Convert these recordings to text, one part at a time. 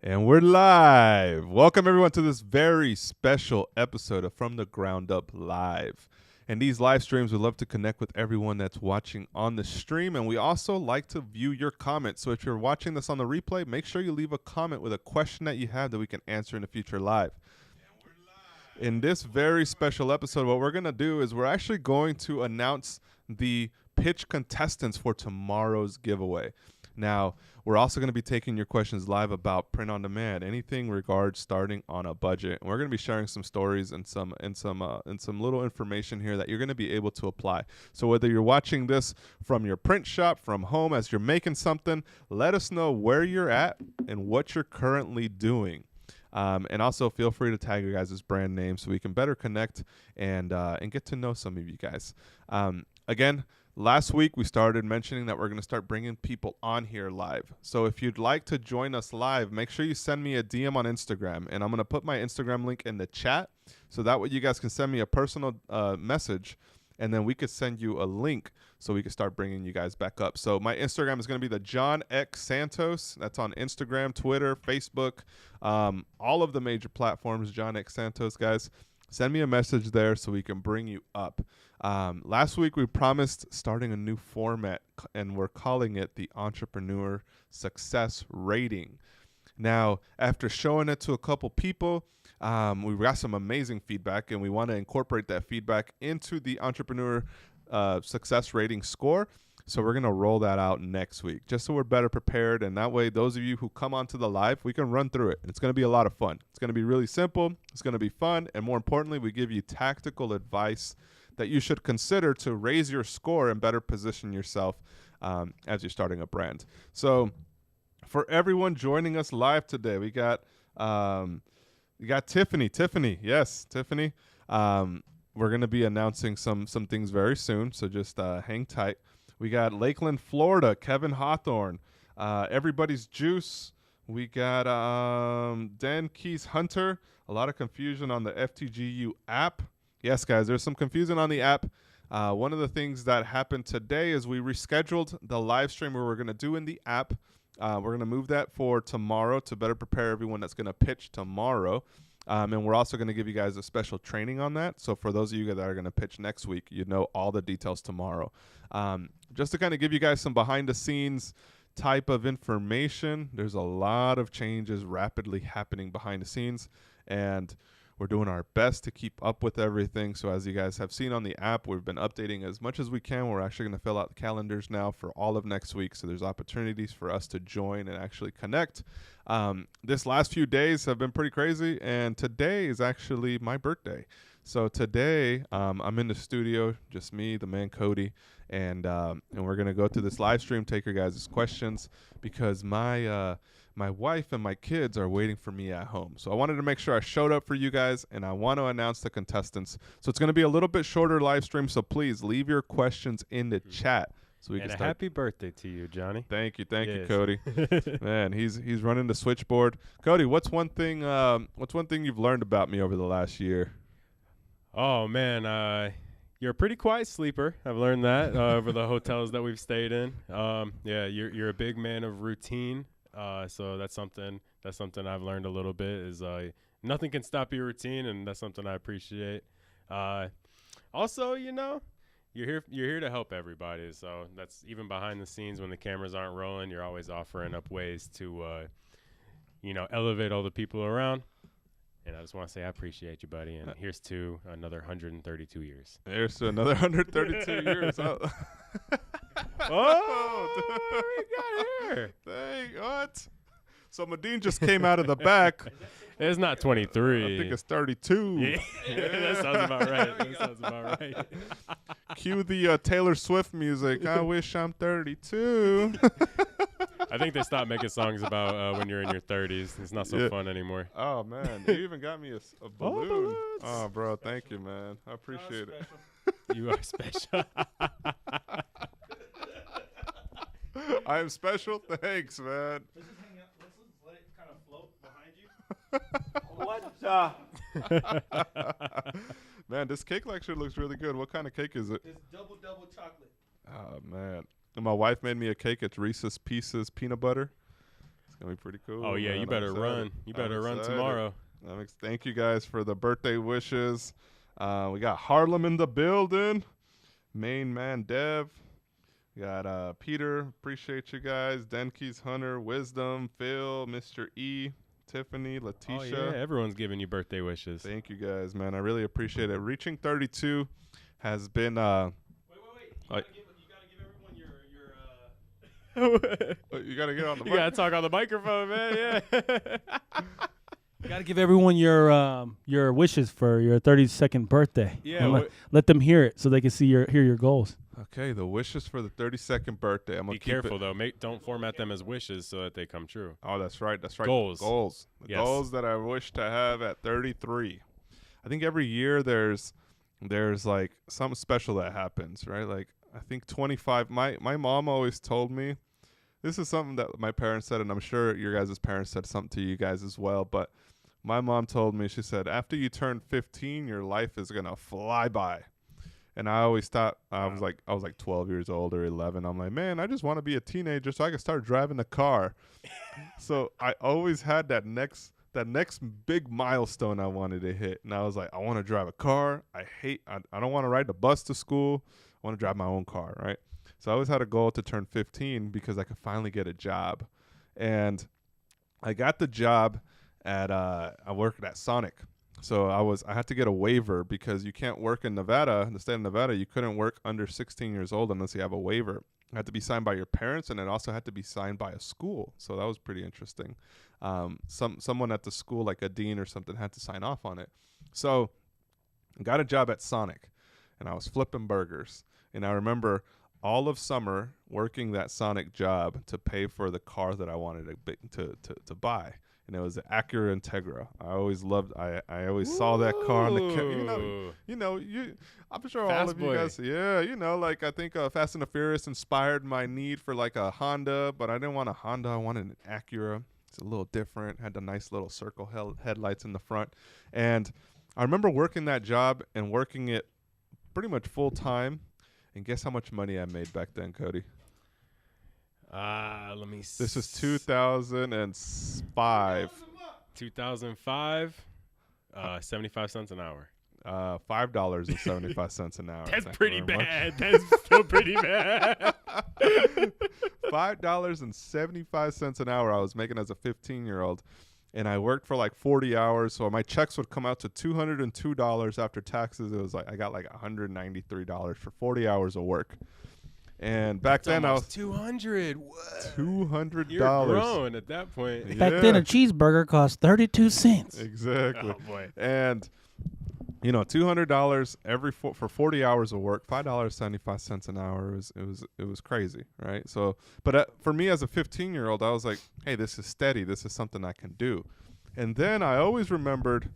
And we're live. Welcome everyone to this very special episode of From the Ground Up Live. And these live streams, we love to connect with everyone that's watching on the stream. And we also like to view your comments. So if you're watching this on the replay, make sure you leave a comment with a question that you have that we can answer in a future live. In this very special episode, what we're going to do is we're actually going to announce the pitch contestants for tomorrow's giveaway. Now, we're also going to be taking your questions live about print on demand, anything regards starting on a budget. And we're going to be sharing some stories and some little information here that you're going to be able to apply. So whether you're watching this from your print shop, from home as you're making something, let us know where you're at and what you're currently doing. And also feel free to tag your guys' brand names so we can better connect and get to know some of you guys. Again, last week we started mentioning that we're going to start bringing people on here live. So if you'd like to join us live, make sure you send me a DM on Instagram. And I'm going to put my Instagram link in the chat so that way you guys can send me a personal message. And then we could send you a link so we can start bringing you guys back up. So my Instagram is going to be the John X Santos. That's on Instagram, Twitter, Facebook, all of the major platforms, John X Santos, guys. Send me a message there so we can bring you up. Last week we promised starting a new format, and we're calling it the Entrepreneur Success Rating. Now, after showing it to a couple people, we got some amazing feedback, and we want to incorporate that feedback into the Entrepreneur Success Rating score. So we're going to roll that out next week, just so we're better prepared. And that way, those of you who come onto the live, we can run through it. It's going to be a lot of fun. It's going to be really simple. It's going to be fun. And more importantly, we give you tactical advice that you should consider to raise your score and better position yourself as you're starting a brand. So for everyone joining us live today, we got Tiffany. Yes, Tiffany. We're going to be announcing some things very soon, so just hang tight. We got Lakeland, Florida, Kevin Hawthorne, Everybody's Juice. We got Dan Keys Hunter. A lot of confusion on the FTGU app. Yes, guys, there's some confusion on the app. One of the things that happened today is we rescheduled the live stream we were going to do in the app. We're going to move that for tomorrow to better prepare everyone that's going to pitch tomorrow. And we're also going to give you guys a special training on that. So for those of you that are going to pitch next week, you know all the details tomorrow. Just to kind of give you guys some behind the scenes type of information, there's a lot of changes rapidly happening behind the scenes, and we're doing our best to keep up with everything. So as you guys have seen on the app, we've been updating as much as we can. We're actually going to fill out the calendars now for all of next week. So there's opportunities for us to join and actually connect. This last few days have been pretty crazy, and today is actually my birthday. So today I'm in the studio, just me, the man Cody, and we're going to go through this live stream, take your guys' questions, because my wife and my kids are waiting for me at home. So I wanted to make sure I showed up for you guys, and I want to announce the contestants. So it's going to be a little bit shorter live stream, so please leave your questions in the chat. So we can start. Happy birthday to you, Johnny. Thank you, Cody. Man, he's running the switchboard. Cody, what's one thing you've learned about me over the last year? Oh man, you're a pretty quiet sleeper. I've learned that over the hotels that we've stayed in. Yeah, you're a big man of routine. So that's something I've learned a little bit is nothing can stop your routine, and that's something I appreciate. Also, you're here to help everybody. So that's even behind the scenes when the cameras aren't rolling. You're always offering up ways to elevate all the people around. And I just want to say I appreciate you, buddy. And here's to another 132 years. Here's to another 132 years. Oh, we got here. Dang, what? So Medine just came out of the back. It's not 23. I think it's 32. Yeah. That sounds about right. Cue the Taylor Swift music. I wish I'm 32. I think they stopped making songs about when you're in your 30s. It's not so fun anymore. Oh, man. You even got me a balloon. Oh, bro. Thank you, man. I appreciate it. You are special. I am special? Thanks, man. Let's just hang out. Let's let it kind of float behind you. What? Man, this cake actually looks really good. What kind of cake is it? It's double chocolate. Oh, man. And my wife made me a cake. It's Reese's Pieces peanut butter. It's gonna be pretty cool. Oh yeah, man. you I'm better excited. run. You better run excited. tomorrow. Thank you guys for the birthday wishes. We got Harlem in the building. Main man Dev. We got Peter. Appreciate you guys. Denkeys, Hunter, Wisdom, Phil, Mr. E, Tiffany, Oh Letitia. yeah, everyone's giving you birthday wishes. Thank you guys, man. I really appreciate it. Reaching 32 has been Wait. Like- You gotta give everyone your you gotta get on the You mic. gotta talk on the microphone, man. Yeah. You gotta give everyone your wishes for your 32nd birthday. Yeah, And what- let them hear it so they can hear your goals. Okay, the wishes for the 32nd birthday. I'm gonna Be keep careful it. though. Don't format them as wishes so that they come true. Oh, that's right. That's right. Goals. Goals. The Yes. goals that I wish to have at 33. I think every year there's like something special that happens, right? Like I think 25. My mom always told me, this is something that my parents said, and I'm sure your guys' parents said something to you guys as well. But my mom told me, she said, after you turn 15, your life is gonna fly by. And I always thought I was like 12 years old or 11. I'm like, man, I just want to be a teenager so I can start driving a car. So I always had that next big milestone I wanted to hit, and I was like, I want to drive a car. I don't want to ride the bus to school. I want to drive my own car, right? So I always had a goal to turn 15 because I could finally get a job, and I got the job at I worked at Sonic. So I had to get a waiver because you can't work in Nevada, in the state of Nevada. You couldn't work under 16 years old unless you have a waiver. It had to be signed by your parents, and it also had to be signed by a school. So that was pretty interesting. Someone at the school, like a dean or something, had to sign off on it. So I got a job at Sonic, and I was flipping burgers. And I remember all of summer working that Sonic job to pay for the car that I wanted to buy. And it was the Acura Integra. I always loved. I always saw that car on the. I'm sure all Fast of you boy. guys. Yeah, like I think Fast and the Furious inspired my need for like a Honda, but I didn't want a Honda. I wanted an Acura. It's a little different. Had the nice little circle headlights in the front, and I remember working that job and working it pretty much full time. And guess how much money I made back then, Cody? Let me. This was 2005. 2005. 75 cents an hour. $5.75 an hour. That's Thank you pretty very much. bad. That's still pretty bad. $5.75 an hour I was making as a 15-year-old, and I worked for like 40 hours, so my checks would come out to $202 after taxes. It was like I got like $193 for 40 hours of work. And back then I was 200. What? $200. You're grown at that point. Yeah. Back then, a cheeseburger cost 32 cents. Exactly. Oh boy. And $200 for 40 hours of work, $5.75 an hour. It was crazy, right? So, but for me as a 15-year-old, I was like, hey, this is steady. This is something I can do. And then I always remembered,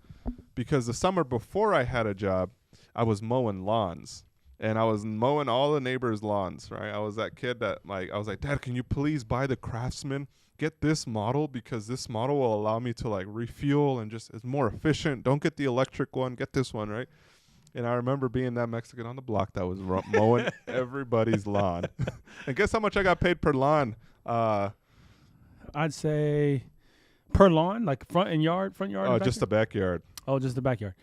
because the summer before I had a job, I was mowing lawns. And I was mowing all the neighbors' lawns, right? I was that kid that I was like, Dad, can you please buy the Craftsman? Get this model because this model will allow me to like refuel and just it's more efficient. Don't get the electric one. Get this one, right? And I remember being that Mexican on the block that was mowing everybody's lawn. And guess how much I got paid per lawn? I'd say per lawn, like front yard. Oh, And just the backyard. just the backyard.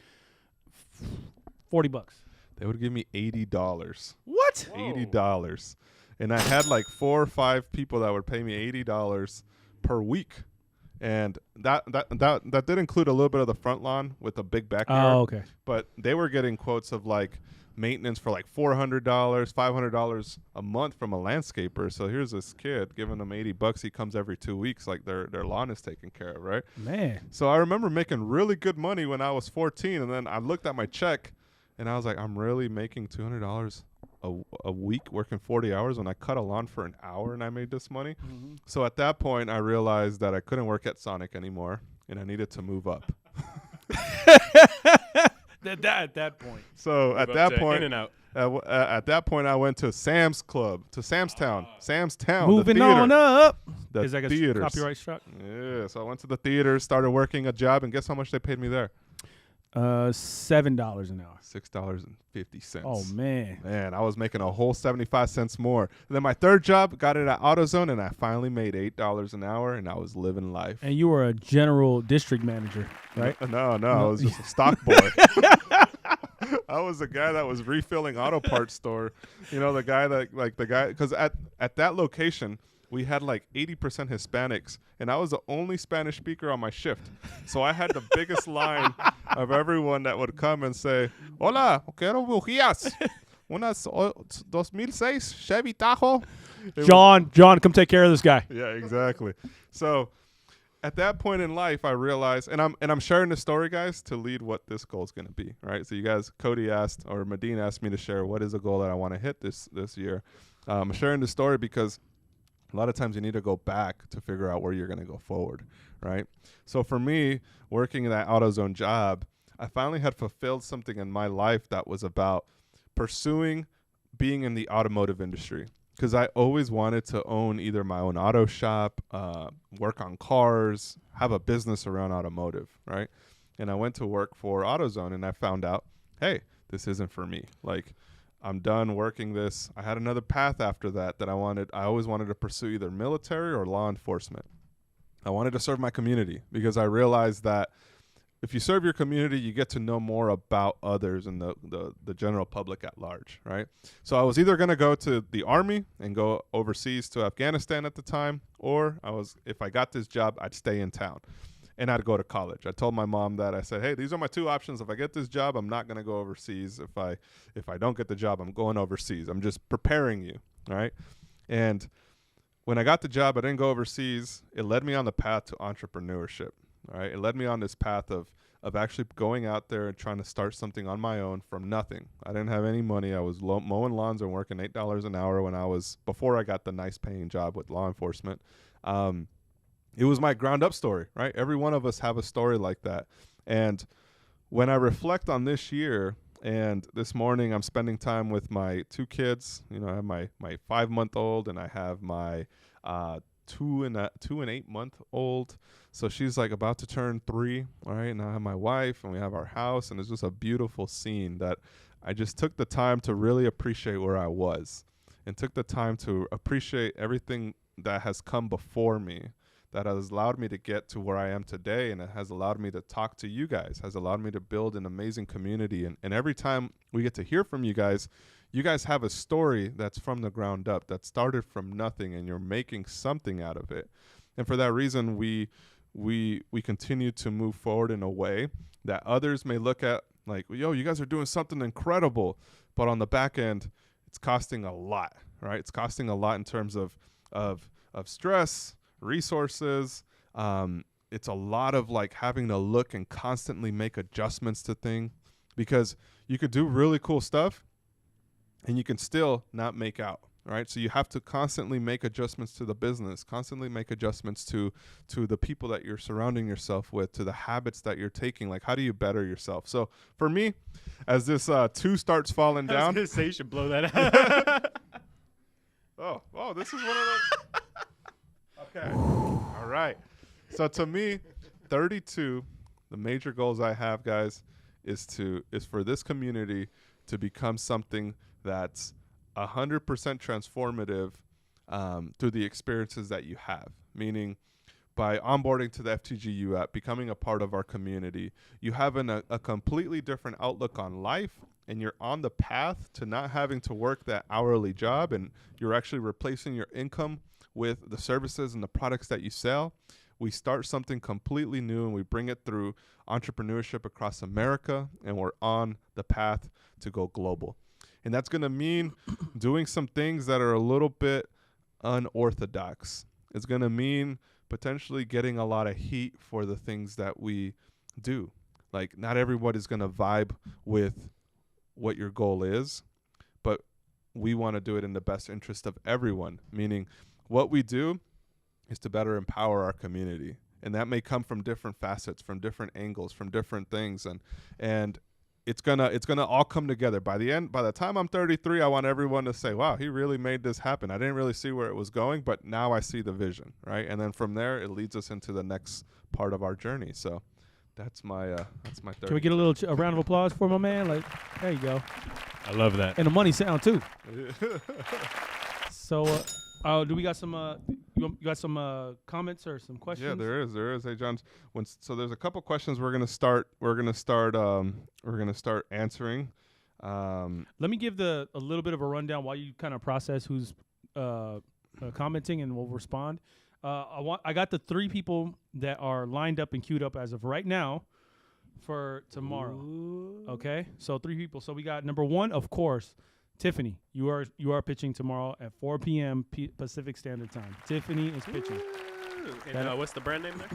$40. They would give me $80. What? $80. And I had like 4 or 5 people that would pay me $80 per week. And that did include a little bit of the front lawn with a big backyard. Oh, okay. But they were getting quotes of like maintenance for like $400, $500 a month from a landscaper. So here's this kid giving them $80. He comes every 2 weeks, like their lawn is taken care of, right? Man. So I remember making really good money when I was 14, and then I looked at my check, and I was like, I'm really making $200 a week working 40 hours when I cut a lawn for an hour and I made this money. Mm-hmm. So at that point, I realized that I couldn't work at Sonic anymore, and I needed to move up. At that point. So at that point, In and Out. at that point, I went to Sam's Club, to Samstown, Moving the theater, on up. the Is that a theaters. copyright struck? Yeah, so I went to the theater, started working a job, and guess how much they paid me there? $7 an hour. $6.50. Oh man. Man, I was making a whole 75 cents more. And then my third job, got it at AutoZone, and I finally made $8 an hour, and I was living life. And you were a general district manager, right? No, I was just a stock boy. I was the guy that was refilling auto parts store. You know, the guy that, like, the guy, because at that location, we had like 80% Hispanics, and I was the only Spanish speaker on my shift. So I had the biggest line of everyone that would come and say, "Hola, quiero bujías. Unas 2006 Chevy Tahoe." John, come take care of this guy. Yeah, exactly. So at that point in life, I realized, and I'm sharing this story, guys, to lead what this goal is going to be, right? So you guys, Cody asked, or Medine asked me to share what is a goal that I want to hit this year. I'm sharing this story because a lot of times you need to go back to figure out where you're going to go forward, right? So for me, working in that AutoZone job, I finally had fulfilled something in my life that was about pursuing being in the automotive industry, because I always wanted to own either my own auto shop, work on cars, have a business around automotive, right? And I went to work for AutoZone, and I found out, hey, this isn't for me. Like, I'm done working this. I had another path after that I always wanted to pursue either military or law enforcement. I wanted to serve my community because I realized that if you serve your community, you get to know more about others and the general public at large, right? So I was either going to go to the Army and go overseas to Afghanistan at the time, or if I got this job, I'd stay in town. And I'd go to college. I told my mom that. I said, hey, these are my two options. If I get this job, I'm not going to go overseas. If I don't get the job, I'm going overseas. I'm just preparing you, all right? And when I got the job, I didn't go overseas. It led me on the path to entrepreneurship, all right? It led me on this path of actually going out there and trying to start something on my own from nothing. I didn't have any money. I was mowing lawns and working $8 an hour before I got the nice paying job with law enforcement. It was my ground up story, right? Every one of us have a story like that. And when I reflect on this year, and this morning I'm spending time with my two kids, you know, I have my 5-month-old and I have my 2 and 8-month-old. So she's like about to turn 3, all right? And I have my wife and we have our house, and it's just a beautiful scene that I just took the time to really appreciate where I was and took the time to appreciate everything that has come before me, that has allowed me to get to where I am today, and it has allowed me to talk to you guys, has allowed me to build an amazing community. And every time we get to hear from you guys have a story that's from the ground up, that started from nothing, and you're making something out of it. And for that reason, we continue to move forward in a way that others may look at like, yo, you guys are doing something incredible, but on the back end, it's costing a lot, right? It's costing a lot in terms of stress, resources. It's a lot of like having to look and constantly make adjustments to things, because you could do really cool stuff and you can still not make out, right? So you have to constantly make adjustments to the business, constantly make adjustments to the people that you're surrounding yourself with, to the habits that you're taking. Like, how do you better yourself? So for me, as this 2 starts falling down, I was gonna say you should blow that out. oh, this is one of those. Okay. All right. So to me, 32, the major goals I have, guys, is for this community to become something that's 100% transformative through the experiences that you have. Meaning, by onboarding to the FTGU app, becoming a part of our community, you have a completely different outlook on life, and you're on the path to not having to work that hourly job, and you're actually replacing your income with the services and the products that you sell. We start something completely new, and we bring it through entrepreneurship across America, and we're on the path to go global. And that's going to mean doing some things that are a little bit unorthodox. It's going to mean potentially getting a lot of heat for the things that we do. Like, not everybody's going to vibe with what your goal is, but we want to do it in the best interest of everyone, meaning what we do is to better empower our community. And that may come from different facets, from different angles, from different things. And it's gonna all come together. By the time I'm 33, I want everyone to say, wow, he really made this happen. I didn't really see where it was going, but now I see the vision, right? And then from there, it leads us into the next part of our journey. So That's my 30. Can we get a round of applause for my man? Like, there you go. I love that. And the money sound too. So, do we got some? You got some comments or some questions? Yeah, there is. Hey, John. So there's a couple questions we're gonna start answering. Let me give a little bit of a rundown while you kind of process who's commenting, and we'll respond. I got the 3 people that are lined up and queued up as of right now for tomorrow. Ooh. Okay, so 3 people. So we got number 1, of course, Tiffany. You are pitching tomorrow at 4 p.m. Pacific Standard Time. Tiffany is pitching. And what's the brand name there?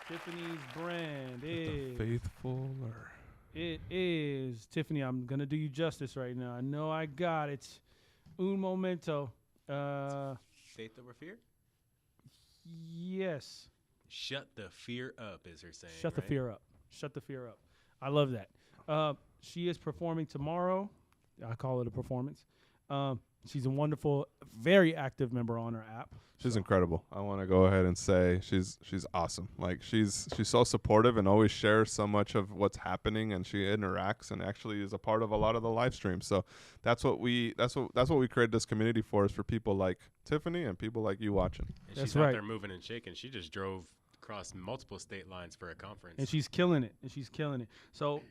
Tiffany's brand The is Faithfuler. It is Tiffany. I'm gonna do you justice right now. I know I got it. Un momento. Faith over fear? Yes. Shut the fear up, is her saying. Shut the right? fear up. Shut the fear up. I love that. She is performing tomorrow. I call it a performance. She's a wonderful, very active member on our app. She's incredible. I want to go ahead and say she's awesome. Like she's so supportive and always shares so much of what's happening, and she interacts and actually is a part of a lot of the live streams. So that's what we created this community for, is for people like Tiffany and people like you watching. And That's she's out right. there moving and shaking. She just drove across multiple state lines for a conference. And she's killing it. So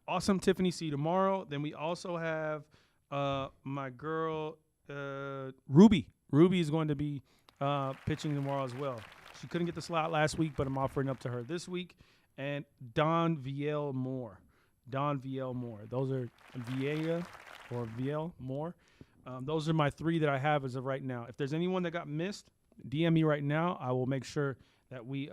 awesome, Tiffany. See you tomorrow. Then we also have my girl Ruby. Ruby is going to be pitching tomorrow as well. She couldn't get the slot last week, but I'm offering up to her this week. And Don VL Moore. Those are Vieja or VL Moore. Those are my 3 that I have as of right now. If there's anyone that got missed, DM me right now. I will make sure that we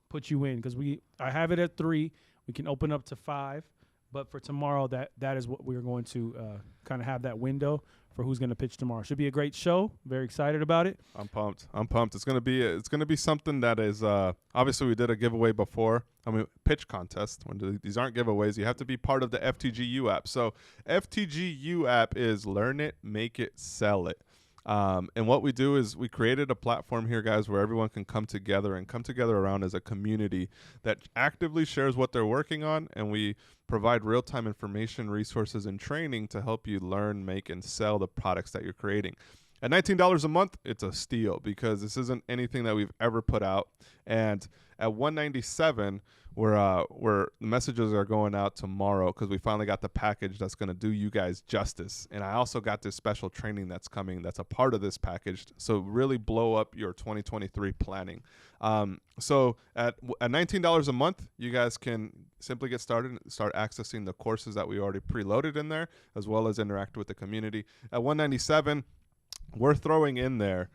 put you in, because I have it at 3. We can open up to 5. But for tomorrow, that is what we're going to kind of have that window for who's going to pitch tomorrow. Should be a great show. Very excited about it. I'm pumped. It's gonna be something that is obviously we did a giveaway before. I mean, pitch contest. These aren't giveaways. You have to be part of the FTGU app. So FTGU app is learn it, make it, sell it. And what we do is we created a platform here, guys, where everyone can come together around as a community that actively shares what they're working on, and we provide real-time information, resources, and training to help you learn, make, and sell the products that you're creating. At $19 a month, it's a steal, because this isn't anything that we've ever put out. And at $197, where the messages are going out tomorrow, because we finally got the package that's going to do you guys justice. And I also got this special training that's coming that's a part of this package. So really blow up your 2023 planning. So at $19 a month, you guys can simply get started and start accessing the courses that we already preloaded in there, as well as interact with the community. At $197, we're throwing in there.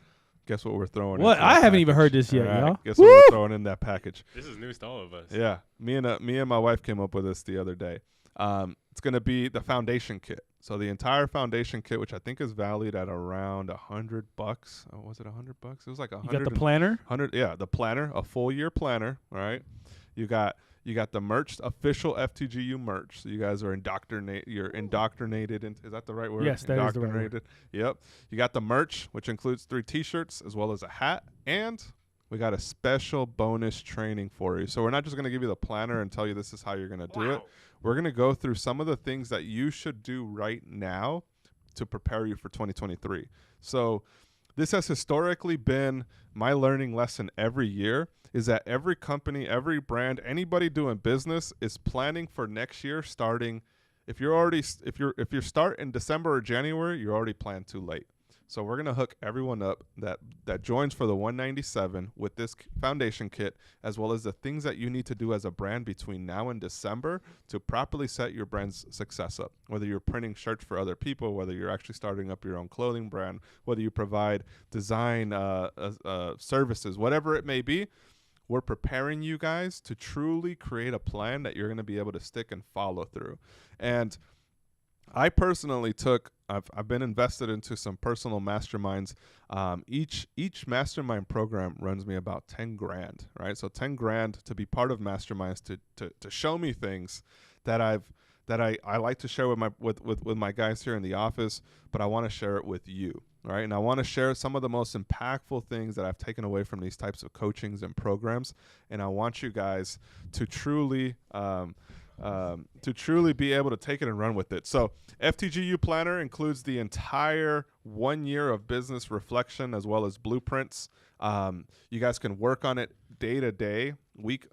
Guess what we're throwing in? What? I haven't even heard this yet, All right, y'all. Guess what we're throwing in that package? This is news to all of us. Yeah, me and my wife came up with this the other day. It's going to be the foundation kit. So the entire foundation kit, which I think is valued at around $100. Oh, was it $100? It was like $100. You got the planner? 100. Yeah, the planner, a full year planner. All right. You got the merch, official FTGU merch. So you guys are You're indoctrinated. Is that the right word? Yes, that is the right word. Yep. You got the merch, which includes 3 T-shirts as well as a hat, and we got a special bonus training for you. So we're not just going to give you the planner and tell you this is how you're going to do it. We're going to go through some of the things that you should do right now to prepare you for 2023. So this has historically been my learning lesson every year, is that every company, every brand, anybody doing business is planning for next year starting. If you start in December or January, you're already planned too late. So we're going to hook everyone up that joins for the $197 with this foundation kit, as well as the things that you need to do as a brand between now and December to properly set your brand's success up. Whether you're printing shirts for other people, whether you're actually starting up your own clothing brand, whether you provide design services, whatever it may be, we're preparing you guys to truly create a plan that you're going to be able to stick and follow through. And I personally I've been invested into some personal masterminds. Each mastermind program runs me about 10 grand, right? So 10 grand to be part of masterminds to show me things that I like to share with my guys here in the office, but I want to share it with you. right? And I want to share some of the most impactful things that I've taken away from these types of coachings and programs. And I want you guys to truly be able to take it and run with it. So FTGU Planner includes the entire 1 year of business reflection as well as blueprints. You guys can work on it day to day, week.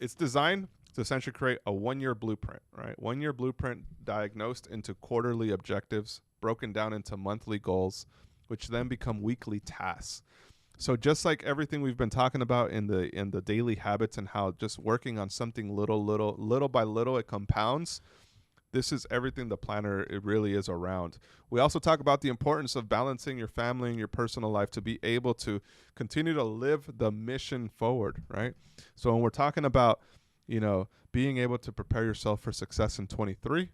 It's designed to essentially create a 1 year blueprint, right? 1 year blueprint diagnosed into quarterly objectives, broken down into monthly goals, which then become weekly tasks. So just like everything we've been talking about in the daily habits and how just working on something little by little, it compounds. This is everything the planner it really is around. We also talk about the importance of balancing your family and your personal life to be able to continue to live the mission forward, right? So when we're talking about, being able to prepare yourself for success in 23,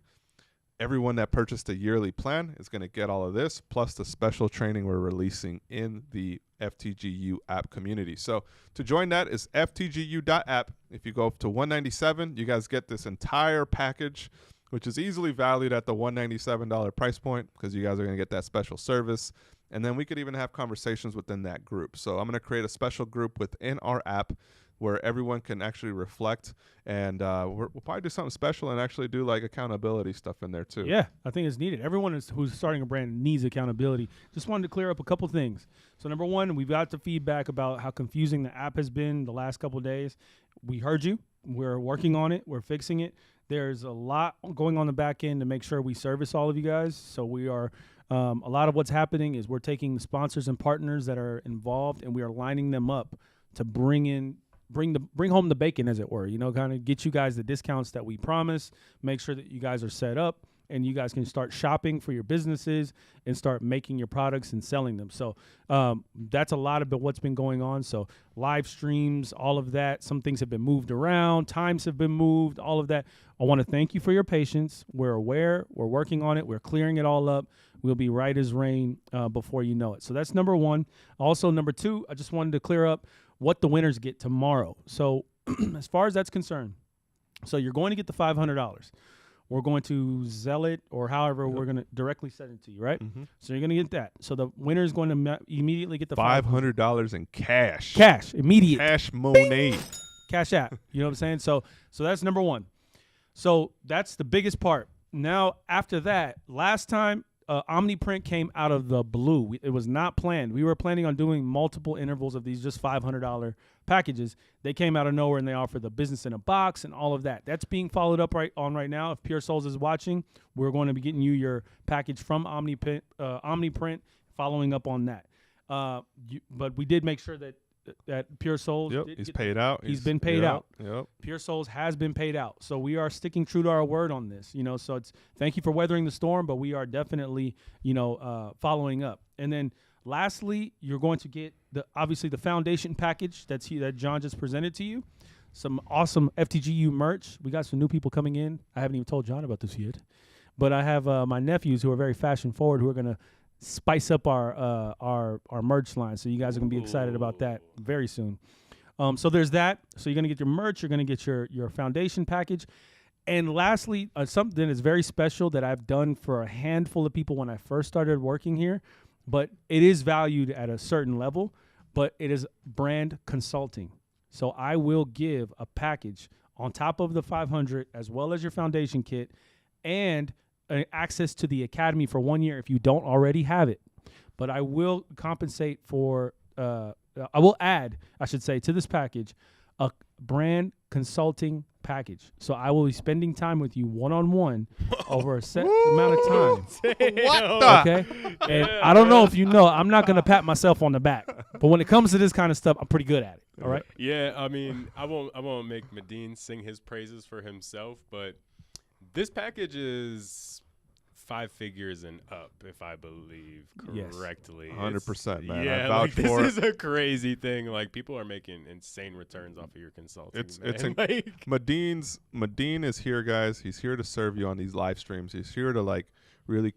everyone that purchased a yearly plan is going to get all of this, plus the special training we're releasing in the FTGU app community. So to join that is ftgu.app. If you go up to $197, you guys get this entire package, which is easily valued at the $197 price point because you guys are going to get that special service. And then we could even have conversations within that group. So I'm going to create a special group within our app where everyone can actually reflect, and we'll probably do something special and actually do like accountability stuff in there too. Yeah, I think it's needed. Everyone who's starting a brand needs accountability. Just wanted to clear up a couple things. So number one, we've got the feedback about how confusing the app has been the last couple of days. We heard you. We're working on it. We're fixing it. There's a lot going on the back end to make sure we service all of you guys. So we are a lot of what's happening is we're taking the sponsors and partners that are involved, and we are lining them up to bring home the bacon, as it were, kind of get you guys the discounts that we promise, make sure that you guys are set up and you guys can start shopping for your businesses and start making your products and selling them. So that's a lot of what's been going on. So live streams, all of that, some things have been moved around, times have been moved, all of that. I want to thank you for your patience. We're aware, we're working on it, we're clearing it all up. We'll be right as rain before you know it. So that's number one. Also, number two, I just wanted to clear up what the winners get tomorrow. So as far as that's concerned, so you're going to get the $500. We're going to Zelle it or however we're going to directly send it to you, right? Mm-hmm. So you're going to get that. So the winner is going to immediately get the $500 in cash. Cash, immediate. Cash money. Cash app. You know what I'm saying? So that's number one. So that's the biggest part. Now, after that, last time, OmniPrint came out of the blue. It was not planned. We were planning on doing multiple intervals of these just $500 packages. They came out of nowhere and they offered the business in a box and all of that. That's being followed up right now. If Pure Souls is watching, we're going to be getting you your package from OmniPrint, following up on that. But we did make sure that Pure Souls. Yep, he's paid out. He's been paid out. Yep. Pure Souls has been paid out. So we are sticking true to our word on this. So it's thank you for weathering the storm, but we are definitely, following up. And then lastly, you're going to get obviously the foundation package that John just presented to you. Some awesome FTGU merch. We got some new people coming in. I haven't even told John about this yet. But I have my nephews who are very fashion forward who are going to spice up our merch line. So you guys are going to be excited about that very soon. So there's that. So you're going to get your merch. You're going to get your foundation package. And lastly, something that's very special that I've done for a handful of people when I first started working here, but it is valued at a certain level, but it is brand consulting. So I will give a package on top of the 500 as well as your foundation kit and access to the academy for 1 year if you don't already have it. But I will compensate for, I will add, I should say, to this package, a brand consulting package. So I will be spending time with you one-on-one over a set amount of time. What the? Okay? And I don't know if you know, I'm not going to pat myself on the back. But when it comes to this kind of stuff, I'm pretty good at it. All right? Yeah, I mean, I won't make Medine sing his praises for himself, but this package is 5 figures and up, if I believe correctly. 100%, man. Yeah, I vouch this for it. is a crazy thing. Like, people are making insane returns off of your consulting. Medine is here, guys. He's here to serve you on these live streams. He's here to really,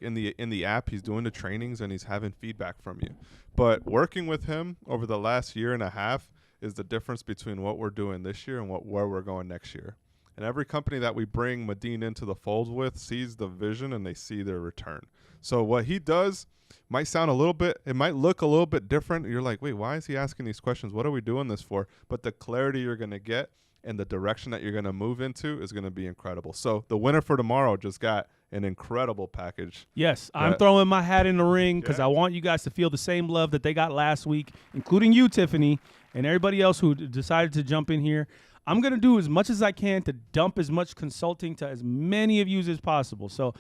in the app, he's doing the trainings and he's having feedback from you. But working with him over the last year and a half is the difference between what we're doing this year and where we're going next year. And every company that we bring Medine into the fold with sees the vision and they see their return. So what he does might sound a little bit, it might look a little bit different. You're like, wait, why is he asking these questions? What are we doing this for? But the clarity you're going to get and the direction that you're going to move into is going to be incredible. So the winner for tomorrow just got an incredible package. Yes, I'm throwing my hat in the ring because I want you guys to feel the same love that they got last week, including you, Tiffany, and everybody else who decided to jump in here. I'm going to do as much as I can to dump as much consulting to as many of you as possible. So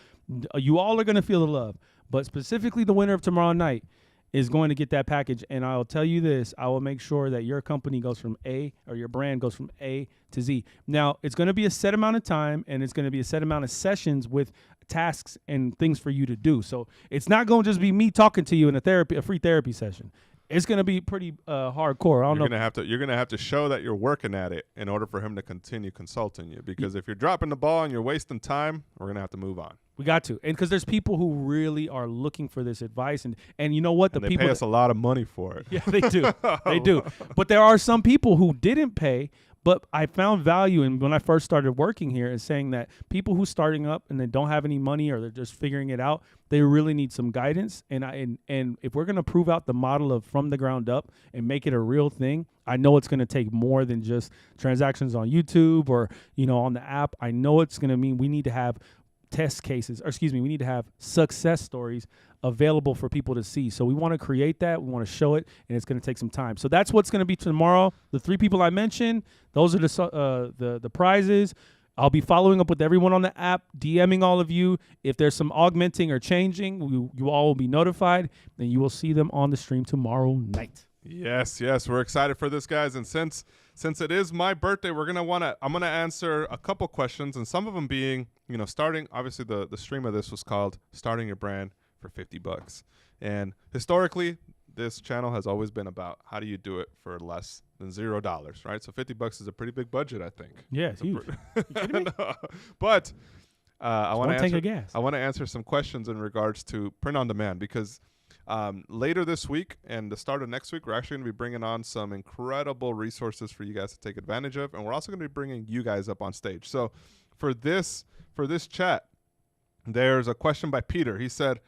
you all are going to feel the love. But specifically the winner of tomorrow night is going to get that package. And I'll tell you this, I will make sure that your company goes from A, or your brand goes from A to Z. Now, it's going to be a set amount of time, and it's going to be a set amount of sessions with tasks and things for you to do. So it's not going to just be me talking to you in a free therapy session. It's going to be pretty hardcore. You're gonna have to show that you're working at it in order for him to continue consulting you. Because if you're dropping the ball and you're wasting time, we're gonna have to move on. We got to, and because there's people who really are looking for this advice, and you know what, They pay us a lot of money for it. Yeah, they do, they do. But there are some people who didn't pay. But I found value in when I first started working here is saying that people who starting up and they don't have any money or they're just figuring it out, they really need some guidance. And if we're going to prove out the model of from the ground up and make it a real thing, I know it's going to take more than just transactions on YouTube or, on the app. I know it's going to mean we need to have we need to have success stories available for people to see. So we want to create that. We want to show it, and it's going to take some time. So that's what's going to be tomorrow. The 3 people I mentioned, those are the prizes. I'll be following up with everyone on the app, DMing all of you. If there's some augmenting or changing, you all will be notified, and you will see them on the stream tomorrow night. Yes, we're excited for this, guys. And since it is my birthday, I'm gonna answer a couple questions, and some of them being, starting. Obviously, the stream of this was called "Starting Your Brand for $50," and historically, this channel has always been about how do you do it for less than $0, right? So $50 is a pretty big budget, I think. Yeah, it's huge. You kidding me? But I want to answer answer some questions in regards to print on demand because. Later this week and the start of next week, we're actually going to be bringing on some incredible resources for you guys to take advantage of, and we're also going to be bringing you guys up on stage. So for this chat, there's a question by Peter. He said,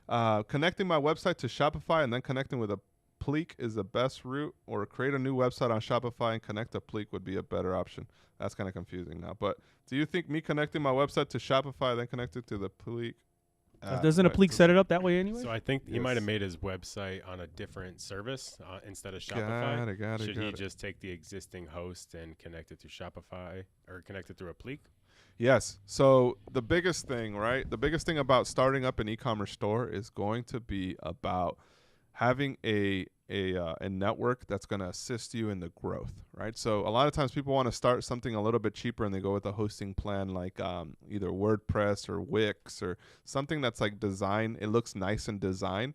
connecting my website to Shopify and then connecting with a Pleek is the best route, or create a new website on Shopify and connect to Pleek would be a better option. That's kind of confusing now, but do you think me connecting my website to Shopify then connecting to the Pleek? Doesn't a Pleek set it up that way anyway? So I think he might have made his website on a different service instead of Shopify. Got it. Should he just take the existing host and connect it to Shopify or connect it through a Pleek? Yes. So the biggest thing, right? The biggest thing about starting up an e-commerce store is going to be about having a network that's going to assist you in the growth, right? So a lot of times people want to start something a little bit cheaper and they go with a hosting plan like either WordPress or Wix or something that's like design. It looks nice in design,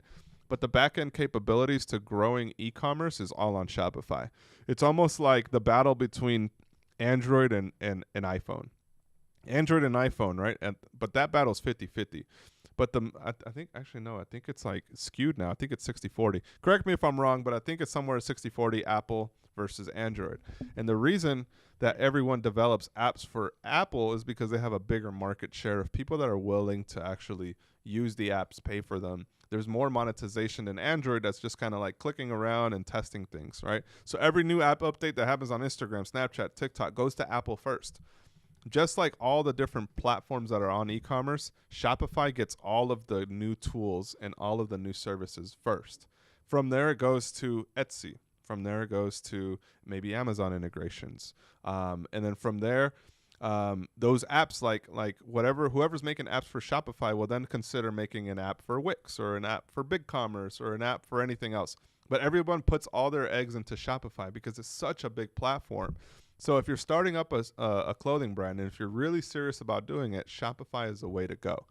but the back-end capabilities to growing e-commerce is all on Shopify. It's almost like the battle between Android and iPhone. Android and iPhone, right? But that battle's 50-50. But I think it's like skewed now. I think it's 60-40. Correct me if I'm wrong, but I think it's somewhere 60-40 Apple versus Android. And the reason that everyone develops apps for Apple is because they have a bigger market share of people that are willing to actually use the apps, pay for them. There's more monetization in Android that's just kind of like clicking around and testing things, right? So every new app update that happens on Instagram, Snapchat, TikTok goes to Apple first. Just like all the different platforms that are on e-commerce, Shopify gets all of the new tools and all of the new services first. From there, it goes to Etsy. From there, it goes to maybe Amazon integrations. And then from there, those apps like whoever's making apps for Shopify will then consider making an app for Wix or an app for BigCommerce or an app for anything else. But everyone puts all their eggs into Shopify because it's such a big platform. So if you're starting up a clothing brand and if you're really serious about doing it, Shopify is the way to go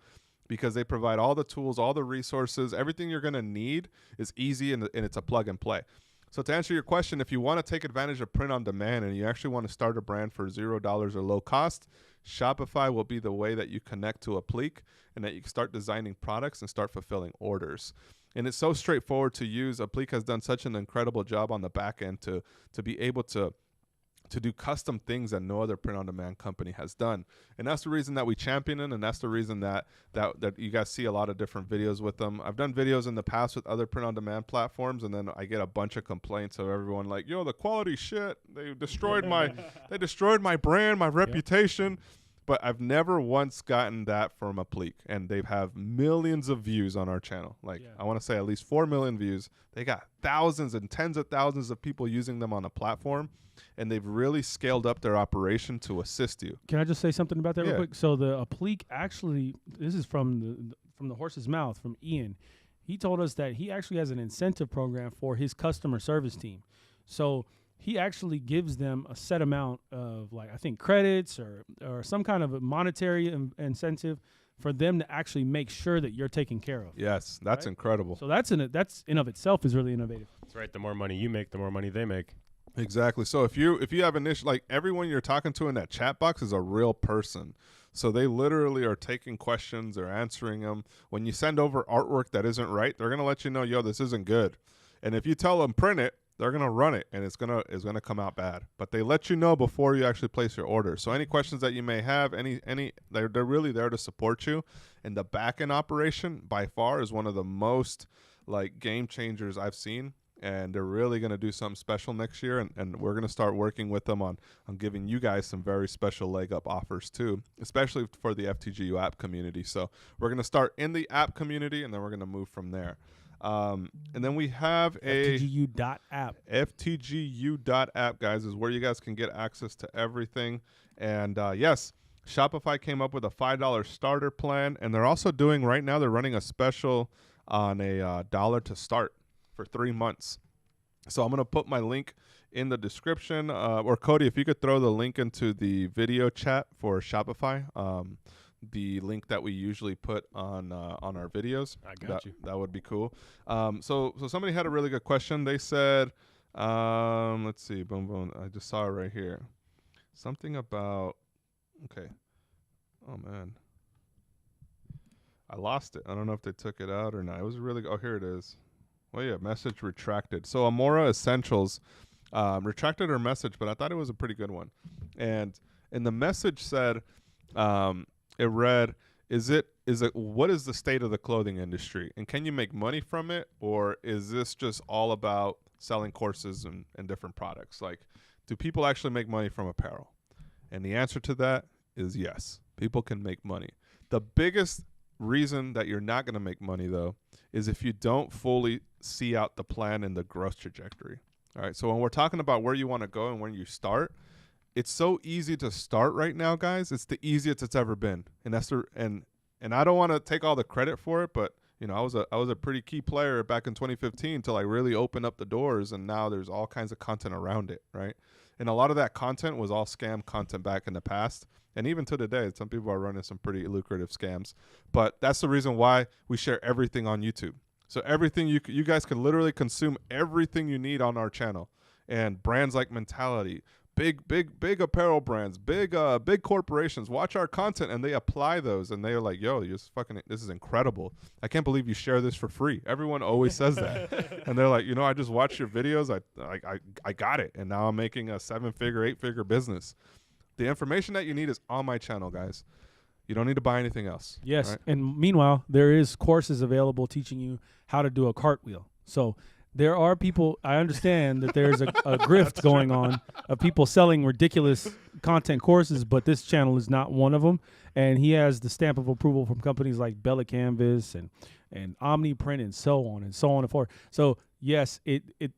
because they provide all the tools, all the resources, everything you're going to need is easy and it's a plug and play. So to answer your question, if you want to take advantage of print on demand and you actually want to start a brand for $0 or low cost, Shopify will be the way that you connect to a Pleek and that you can start designing products and start fulfilling orders. And it's so straightforward to use. A Pleek has done such an incredible job on the back end to be able to to do custom things that no other print-on-demand company has done. And that's the reason that we champion it, and that's the reason that you guys see a lot of different videos with them. I've done videos in the past with other print-on-demand platforms, and then I get a bunch of complaints of everyone like, yo, the quality shit. They destroyed my brand, my reputation. But I've never once gotten that from Applique, and they have millions of views on our channel. Like, I want to say at least 4 million views. They got thousands and tens of thousands of people using them on a platform, and they've really scaled up their operation to assist you. Can I just say something about that real quick? So the Applique actually, this is from the horse's mouth, from Ian. He told us that he actually has an incentive program for his customer service team. So he actually gives them a set amount of, like, I think credits or some kind of a monetary incentive for them to actually make sure that you're taken care of. Yes, that's incredible. So that's in of itself is really innovative. That's right. The more money you make, the more money they make. Exactly. So if you have an issue, like everyone you're talking to in that chat box is a real person. So they literally are taking questions, they're answering them. When you send over artwork that isn't right, they're going to let you know, yo, this isn't good. And if you tell them print it, they're gonna run it, and it's gonna come out bad. But they let you know before you actually place your order. So any questions that you may have, they're really there to support you. And the back end operation by far is one of the most like game changers I've seen. And they're really gonna do something special next year, and we're gonna start working with them on giving you guys some very special leg up offers too, especially for the FTGU app community. So we're gonna start in the app community, and then we're gonna move from there. And then we have a FTGU.app. FTGU.app, guys, is where you guys can get access to everything. And yes, Shopify came up with a $5 starter plan, and they're also doing right now, they're running a special on a $1 to start for 3 months. So I'm going to put my link in the description, or Cody, if you could throw the link into the video chat for Shopify, the link that we usually put on our videos. I got you. That would be cool. So somebody had a really good question. They said, let's see, boom, boom. I just saw it right here. Something about, okay. Oh, man. I lost it. I don't know if they took it out or not. It was really, oh, here it is. Well, yeah, message retracted. So Amora Essentials retracted her message, but I thought it was a pretty good one. And the message said, it read, what is the state of the clothing industry? And can you make money from it? Or is this just all about selling courses and different products? Like, do people actually make money from apparel? And the answer to that is yes. People can make money. The biggest reason that you're not going to make money, though, is if you don't fully see out the plan and the growth trajectory. All right, so when we're talking about where you want to go and when you start, it's so easy to start right now, guys. It's the easiest it's ever been, and that's and I don't want to take all the credit for it, but you know, I was a pretty key player back in 2015 to like really open up the doors, and now there's all kinds of content around it, right? And a lot of that content was all scam content back in the past, and even to today, some people are running some pretty lucrative scams. But that's the reason why we share everything on YouTube. So everything you guys can literally consume everything you need on our channel, and brands like Mentality. Big apparel brands, big corporations watch our content and they apply those, and they're like, yo, this is incredible. I can't believe you share this for free. Everyone always says that. And they're like, you know, I just watched your videos. I got it. And now I'm making a 7-figure, 8-figure business. The information that you need is on my channel, guys. You don't need to buy anything else. Yes. Right? And meanwhile, there is courses available teaching you how to do a cartwheel. So there are people, I understand that there's a grift going on of people selling ridiculous content courses, but this channel is not one of them. And he has the stamp of approval from companies like Bella Canvas and Omniprint and so on and so forth. So yes,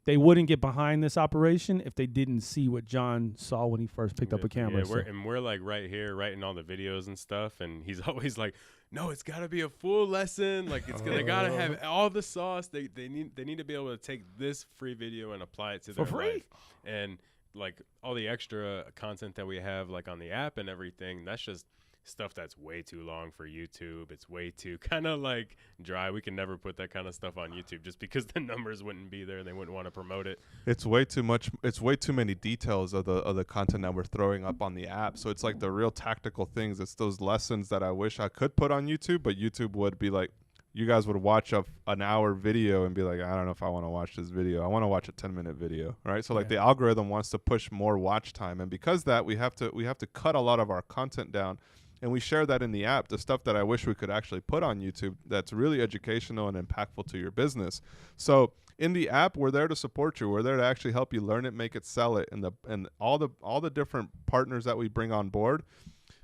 they wouldn't get behind this operation if they didn't see what John saw when he first picked up a camera. Yeah, we're like right here writing all the videos and stuff, and he's always like, no, it's got to be a full lesson. Like they got to have all the sauce. They need to be able to take this free video and apply it to their life. And like all the extra content that we have like on the app and everything, that's just stuff that's way too long for YouTube. It's way too kind of like dry. We can never put that kind of stuff on YouTube just because the numbers wouldn't be there and they wouldn't want to promote it. It's way too much. It's way too many details of the content that we're throwing up on the app. So it's like the real tactical things. It's those lessons that I wish I could put on YouTube, but YouTube would be like, you guys would watch an hour video and be like, I don't know if I want to watch this video. I want to watch a 10-minute video, right? So like Yeah. the algorithm wants to push more watch time, and because that we have to cut a lot of our content down, and we share that in the app, the stuff that I wish we could actually put on YouTube that's really educational and impactful to your business. So in the app, we're there to support you. We're there to actually help you learn it, make it, sell it, and all the different partners that we bring on board.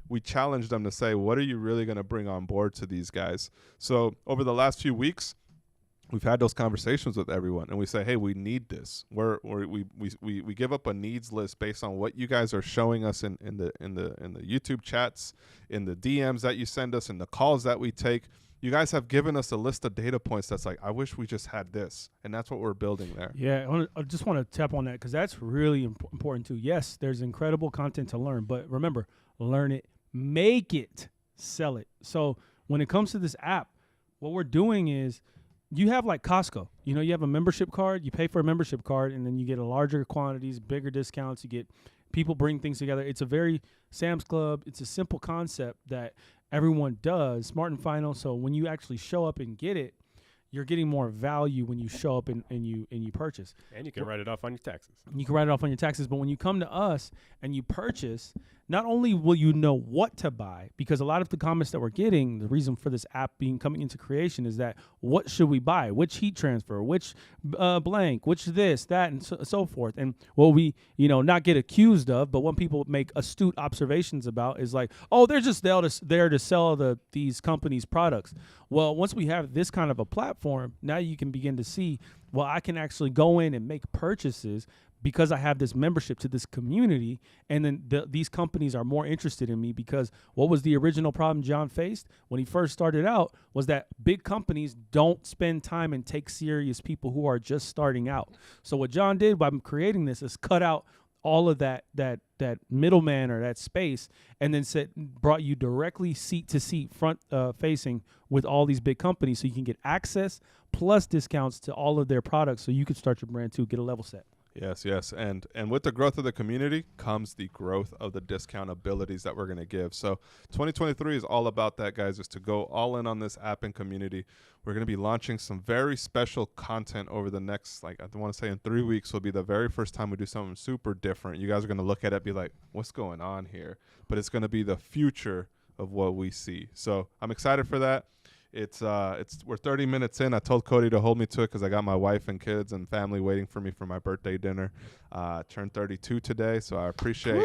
We challenge them to say, what are you really going to bring on board to these guys? So over the last few weeks, we've had those conversations with everyone, and we say, hey, we need this. We give up a needs list based on what you guys are showing us in the YouTube chats, in the DMs that you send us, in the calls that we take. You guys have given us a list of data points that's like, I wish we just had this, and that's what we're building there. Yeah, I just want to tap on that because that's really important too. Yes, there's incredible content to learn, but remember, learn it, make it, sell it. So when it comes to this app, what we're doing is you have like Costco. You know, you have a membership card, you pay for a membership card, and then you get a larger quantities, bigger discounts. You get people bring things together. It's a very Sam's Club. It's a simple concept that everyone does, smart and final. So when you actually show up and get it, you're getting more value when you show up and you purchase. And you can write it off on your taxes. You can write it off on your taxes, but when you come to us and you purchase, not only will you know what to buy, because a lot of the comments that we're getting, the reason for this app coming into creation is that what should we buy? Which heat transfer? Which blank? Which this, that, and so forth. And what we, not get accused of, but when people make astute observations about is like, oh, they're just there to sell these companies' products. Well, once we have this kind of a platform, now you can begin to see, well, I can actually go in and make purchases because I have this membership to this community, and then these companies are more interested in me because what was the original problem John faced when he first started out was that big companies don't spend time and take serious people who are just starting out. So what John did by creating this is cut out all of that middleman or that space, and then brought you directly seat to seat, front facing with all these big companies, so you can get access plus discounts to all of their products, so you can start your brand too, get a level set. Yes. And with the growth of the community comes the growth of the discount abilities that we're going to give. So 2023 is all about that, guys, is to go all in on this app and community. We're going to be launching some very special content over the next, I want to say in 3 weeks will be the very first time we do something super different. You guys are going to look at it and be like, what's going on here? But it's going to be the future of what we see. So I'm excited for that. We're 30 minutes in. I told Cody to hold me to it because I got my wife and kids and family waiting for me for my birthday dinner. Turned 32 today, so I appreciate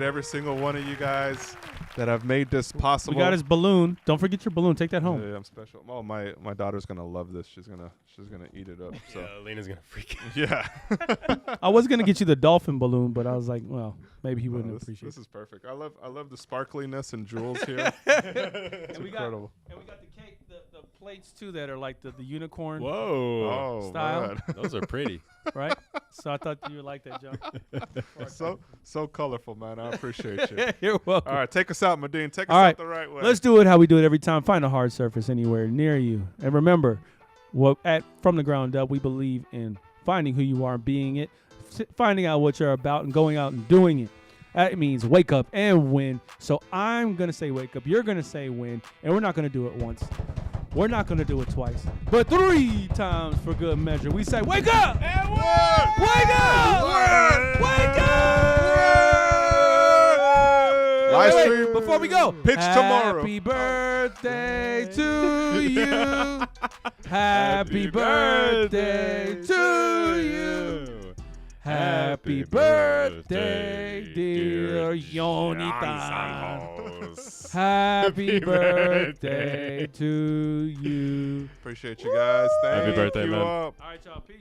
every single one of you guys that have made this possible. We got his balloon. Don't forget your balloon. Take that home. Yeah, I'm special. Oh, my daughter's gonna love this. She's gonna eat it up. So Yeah, Lena's gonna freak out. yeah. I was gonna get you the dolphin balloon, but I was like, well, maybe he wouldn't appreciate This is perfect. I love the sparkliness and jewels here. It's we incredible. And we got the cake, the plates too that are like the unicorn, Whoa. Oh, style. man. Those are pretty. right? So I thought you would like that, John. so colorful, man. I appreciate you. You're welcome. All right, take us out, Medine. Take us All right, out the right way. Let's do it how we do it every time. Find a hard surface anywhere near you. And remember, From the Ground Up, we believe in finding who you are, being it, finding out what you're about, and going out and doing it. That means wake up and win. So I'm going to say wake up. You're going to say win. And we're not going to do it once. We're not going to do it twice. But 3 times for good measure. We say wake up! And win! Wake up! Win! Wake up! Live Wait, stream. before we go. Pitch tomorrow. Happy birthday to you. Happy birthday to you. Happy birthday, dear Yonita. Happy birthday to you. Appreciate you guys. Thank Happy birthday, you man. all. All right, y'all. Peace.